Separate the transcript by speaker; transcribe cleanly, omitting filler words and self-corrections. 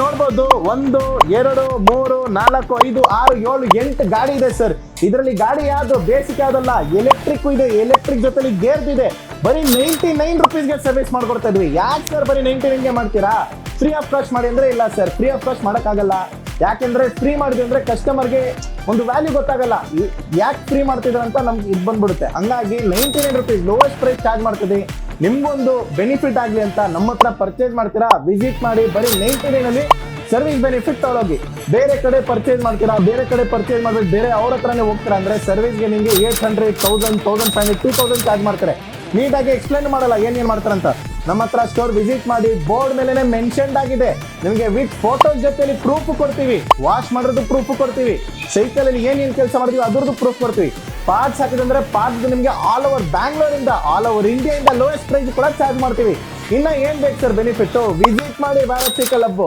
Speaker 1: ನೋಡ್ಬೋದು 1 2 3 4 5 6 7 8 ಗಾಡಿ ಇದೆ ಸರ್. ಇದರಲ್ಲಿ ಗಾಡಿ ಯಾವ್ದು ಬೇಸಿಕ್ ಯಾವ್ದಲ್ಲ, ಎಲೆಕ್ಟ್ರಿಕ್ ಇದೆ, ಎಲೆಕ್ಟ್ರಿಕ್ ಜೊತೆಲಿ ಗೇರ್ ಇದೆ. ಬರೀ 99 ರುಪೀಸ್ಗೆ ಸರ್ವಿಸ್ ಮಾಡ್ಕೊಡ್ತಾ ಇದ್ವಿ. ಯಾಕೆ ಸರ್ ಬರೀ 99ಗೆ ಮಾಡ್ತೀರಾ? ಫ್ರೀ ಆಫ್ ಕಾಸ್ಟ್ ಮಾಡಿ ಅಂದ್ರೆ ಇಲ್ಲ ಸರ್, ಫ್ರೀ ಆಫ್ ಕಾಸ್ಟ್ ಮಾಡೋಕ್ಕಾಗಲ್ಲ. ಯಾಕೆಂದ್ರೆ ಫ್ರೀ ಮಾಡಿದ್ವಿ ಅಂದ್ರೆ ಕಸ್ಟಮರ್ಗೆ ಒಂದು ವ್ಯಾಲ್ಯೂ ಗೊತ್ತಾಗಲ್ಲ, ಯಾಕೆ ಫ್ರೀ ಮಾಡ್ತಿದ್ರು ಅಂತ ನಮ್ಗೆ ಇದು ಬಂದ್ಬಿಡುತ್ತೆ. ಹಂಗಾಗಿ 99 ರುಪೀಸ್ ಲೋವೆಸ್ಟ್ ಪ್ರೈಸ್ ಚಾರ್ಜ್ ಮಾಡ್ತಿದ್ವಿ. ನಿಮ್ಗೊಂದು ಬೆನಿಫಿಟ್ ಆಗಲಿ ಅಂತ ನಮ್ಮ ಹತ್ರ ಪರ್ಚೇಸ್ ಮಾಡ್ತೀರಾ, ವಿಸಿಟ್ ಮಾಡಿ. ಬರೀ 99 ಅಲ್ಲಿ ಸರ್ವಿಸ್ ಬೆನಿಫಿಟ್ ತಗೊಳ್ಳೋಗಿ. ಬೇರೆ ಕಡೆ ಪರ್ಚೇಸ್ ಮಾಡ್ತೀರಾ, ಬೇರೆ ಕಡೆ ಪರ್ಚೇಸ್ ಮಾಡ್ಬೇಕು, ಬೇರೆ ಅವ್ರ ಹತ್ರನೇ ಹೋಗ್ತೀರಾ ಅಂದ್ರೆ ಸರ್ವಿಸ್ಗೆ ನಿಮಗೆ 800, 1000, 1500, 2000 ಚಾರ್ಜ್ ಮಾಡ್ತಾರೆ. ನೀಟಾಗಿ ಎಕ್ಸ್ಪ್ಲೇನ್ ಮಾಡಲ್ಲ ಏನೇನು ಮಾಡ್ತಾರಂತ. ನಮ್ಮ ಹತ್ರ ಸ್ಟೋರ್ ವಿಸಿಟ್ ಮಾಡಿ, ಬೋರ್ಡ್ ಮೇಲೆ ಮೆನ್ಷನ್ಡ್ ಆಗಿದೆ. ನಿಮಗೆ ವಿತ್ ಫೋಟೋಸ್ ಜೊತೆಲಿ ಪ್ರೂಫ್ ಕೊಡ್ತೀವಿ, ವಾಶ್ ಮಾಡೋದು ಪ್ರೂಫ್ ಕೊಡ್ತೀವಿ, ಸೈಕಲ್ ಅಲ್ಲಿ ಏನೇನು ಕೆಲಸ ಮಾಡ್ತೀವಿ ಅದ್ರದ್ದು ಪ್ರೂಫ್ ಕೊಡ್ತೀವಿ. ಪಾರ್ಟ್ಸ್ ಹಾಕಿದ್ರೆ ಪಾರ್ಟ್ಸ್ ನಿಮಗೆ ಆಲ್ ಓವರ್ ಬ್ಯಾಂಗ್ಳೂರಿಂದ, ಆಲ್ ಓವರ್ ಇಂಡಿಯಾದಿಂದ ಲೋಯೆಸ್ಟ್ ಪ್ರೈಸ್ ಕೂಡ ಚಾರ್ಜ್ ಮಾಡ್ತೀವಿ. ಇನ್ನ ಏನ್ ಬೇಕು ಸರ್ ಬೆನಿಫಿಟ್? ವಿಸಿಟ್ ಮಾಡಿ ಭಾರತ್ ಸೈಕಲ್ ಹಬ್.